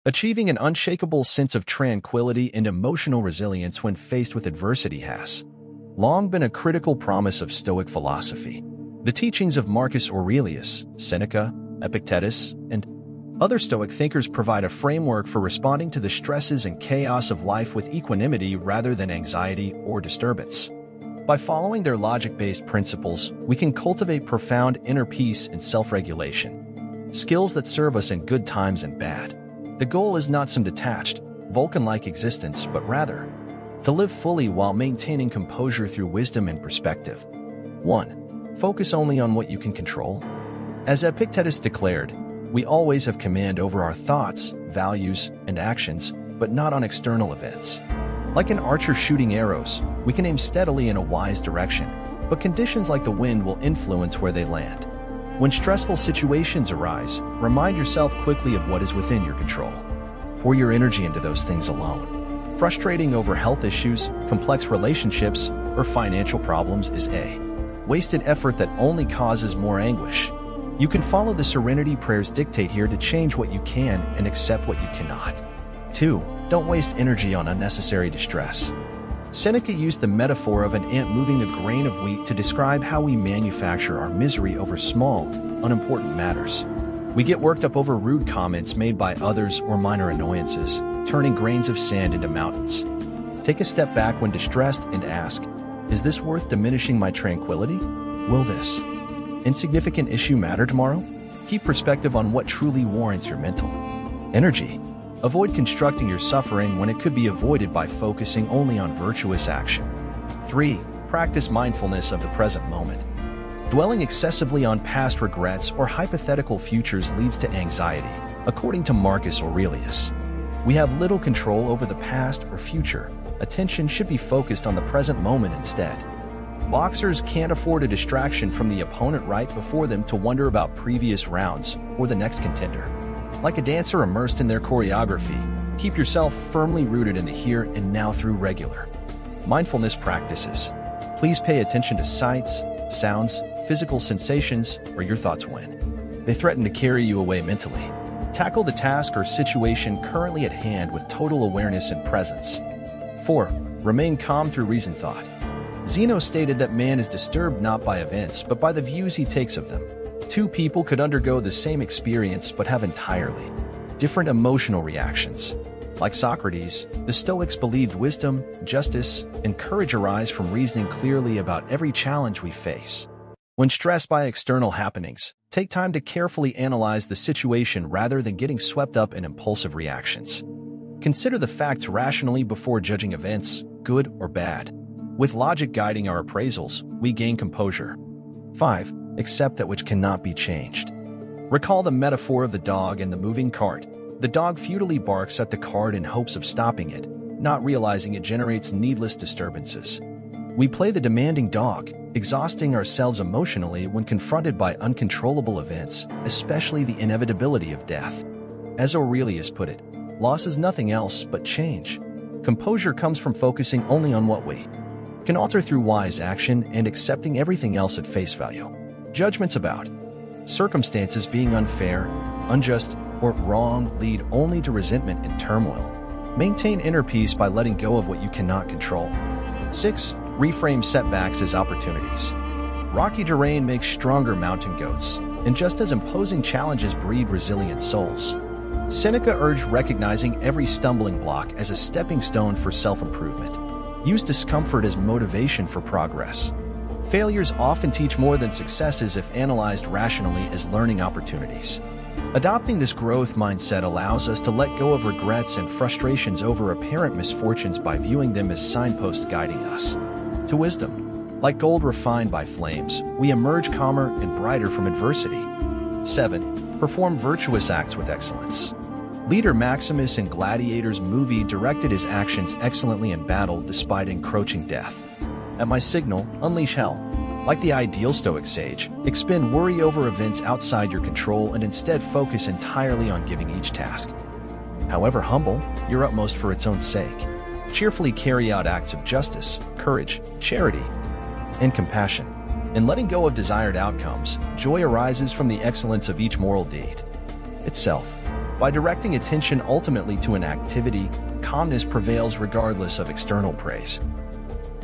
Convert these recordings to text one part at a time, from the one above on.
Achieving an unshakable sense of tranquility and emotional resilience when faced with adversity has long been a critical promise of Stoic philosophy. The teachings of Marcus Aurelius, Seneca, Epictetus, and other Stoic thinkers provide a framework for responding to the stresses and chaos of life with equanimity rather than anxiety or disturbance. By following their logic-based principles, we can cultivate profound inner peace and self-regulation, skills that serve us in good times and bad. The goal is not some detached, Vulcan-like existence, but rather to live fully while maintaining composure through wisdom and perspective. 1. Focus only on what you can control. As Epictetus declared, we always have command over our thoughts, values, and actions, but not on external events. Like an archer shooting arrows, we can aim steadily in a wise direction, but conditions like the wind will influence where they land. When stressful situations arise, remind yourself quickly of what is within your control. Pour your energy into those things alone. Frustrating over health issues, complex relationships, or financial problems is a wasted effort that only causes more anguish. You can follow the Serenity Prayer's dictate here to change what you can and accept what you cannot. 2. Don't waste energy on unnecessary distress. Seneca used the metaphor of an ant moving a grain of wheat to describe how we manufacture our misery over small, unimportant matters. We get worked up over rude comments made by others or minor annoyances, turning grains of sand into mountains. Take a step back when distressed and ask, is this worth diminishing my tranquility? Will this insignificant issue matter tomorrow? Keep perspective on what truly warrants your mental energy. Avoid constructing your suffering when it could be avoided by focusing only on virtuous action. 3. Practice mindfulness of the present moment. Dwelling excessively on past regrets or hypothetical futures leads to anxiety, according to Marcus Aurelius. We have little control over the past or future. Attention should be focused on the present moment instead. Boxers can't afford a distraction from the opponent right before them to wonder about previous rounds or the next contender. Like a dancer immersed in their choreography, keep yourself firmly rooted in the here and now through regular mindfulness practices. Please pay attention to sights, sounds, physical sensations, or your thoughts when they threaten to carry you away mentally. Tackle the task or situation currently at hand with total awareness and presence. 4. Remain calm through reasoned thought. Zeno stated that man is disturbed not by events, but by the views he takes of them. Two people could undergo the same experience but have entirely different emotional reactions. Like Socrates, the Stoics believed wisdom, justice, and courage arise from reasoning clearly about every challenge we face. When stressed by external happenings, take time to carefully analyze the situation rather than getting swept up in impulsive reactions. Consider the facts rationally before judging events, good or bad. With logic guiding our appraisals, we gain composure. 5. Accept that which cannot be changed. Recall the metaphor of the dog and the moving cart. The dog futilely barks at the cart in hopes of stopping it, not realizing it generates needless disturbances. We play the demanding dog, exhausting ourselves emotionally when confronted by uncontrollable events, especially the inevitability of death. As Aurelius put it, loss is nothing else but change. Composure comes from focusing only on what we can alter through wise action and accepting everything else at face value. Judgments about circumstances being unfair, unjust, or wrong lead only to resentment and turmoil. Maintain inner peace by letting go of what you cannot control. 6. Reframe setbacks as opportunities. Rocky terrain makes stronger mountain goats, and just as imposing challenges breed resilient souls. Seneca urged recognizing every stumbling block as a stepping stone for self-improvement. Use discomfort as motivation for progress. Failures often teach more than successes if analyzed rationally as learning opportunities. Adopting this growth mindset allows us to let go of regrets and frustrations over apparent misfortunes by viewing them as signposts guiding us to wisdom. Like gold refined by flames, we emerge calmer and brighter from adversity. 7. Perform virtuous acts with excellence. Leader Maximus in Gladiator's movie directed his actions excellently in battle despite encroaching death. At my signal, unleash hell. Like the ideal Stoic sage, expend worry over events outside your control and instead focus entirely on giving each task, however humble, your utmost for its own sake. Cheerfully carry out acts of justice, courage, charity, and compassion. In letting go of desired outcomes, joy arises from the excellence of each moral deed itself. By directing attention ultimately to an activity, calmness prevails regardless of external praise,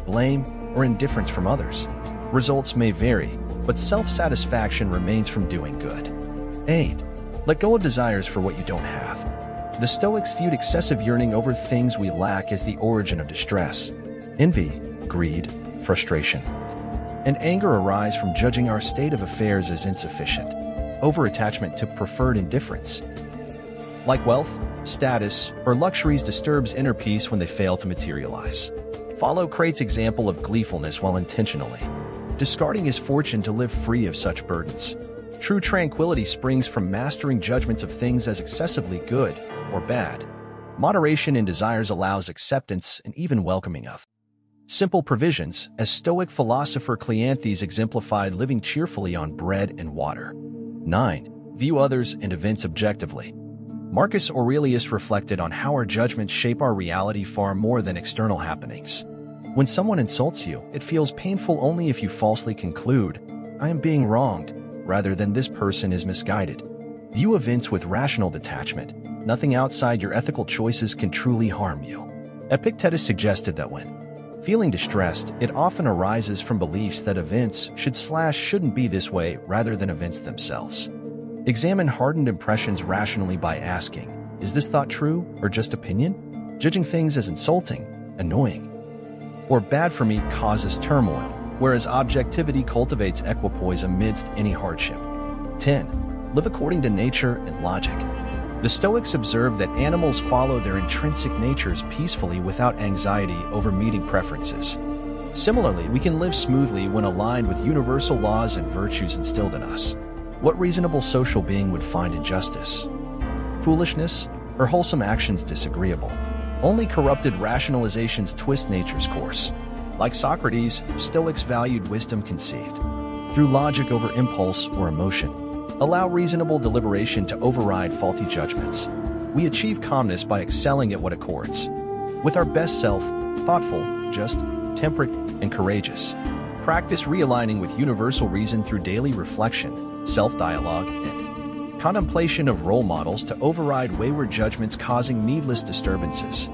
blame, or indifference from others. Results may vary, but self-satisfaction remains from doing good. 8. Let go of desires for what you don't have. The Stoics viewed excessive yearning over things we lack as the origin of distress. Envy, greed, frustration, and anger arise from judging our state of affairs as insufficient. Over-attachment to preferred indifference, like wealth, status, or luxuries, disturbs inner peace when they fail to materialize. Follow Crate's example of gleefulness while intentionally discarding his fortune to live free of such burdens. True tranquility springs from mastering judgments of things as excessively good or bad. Moderation in desires allows acceptance and even welcoming of simple provisions, as Stoic philosopher Cleanthes exemplified, living cheerfully on bread and water. 9. View others and events objectively. Marcus Aurelius reflected on how our judgments shape our reality far more than external happenings. When someone insults you, it feels painful only if you falsely conclude, "I am being wronged," rather than "this person is misguided." View events with rational detachment. Nothing outside your ethical choices can truly harm you. Epictetus suggested that when feeling distressed, it often arises from beliefs that events shouldn't be this way rather than events themselves. Examine hardened impressions rationally by asking, is this thought true or just opinion? Judging things as insulting, annoying, or bad for me causes turmoil, whereas objectivity cultivates equipoise amidst any hardship. 10. Live according to nature and logic. The Stoics observed that animals follow their intrinsic natures peacefully without anxiety over meeting preferences. Similarly, we can live smoothly when aligned with universal laws and virtues instilled in us. What reasonable social being would find injustice, foolishness, or wholesome actions disagreeable? Only corrupted rationalizations twist nature's course. Like Socrates, Stoics valued wisdom conceived through logic over impulse or emotion. Allow reasonable deliberation to override faulty judgments. We achieve calmness by excelling at what accords with our best self, thoughtful, just, temperate, and courageous. Practice realigning with universal reason through daily reflection, self-dialogue, and contemplation of role models to override wayward judgments causing needless disturbances.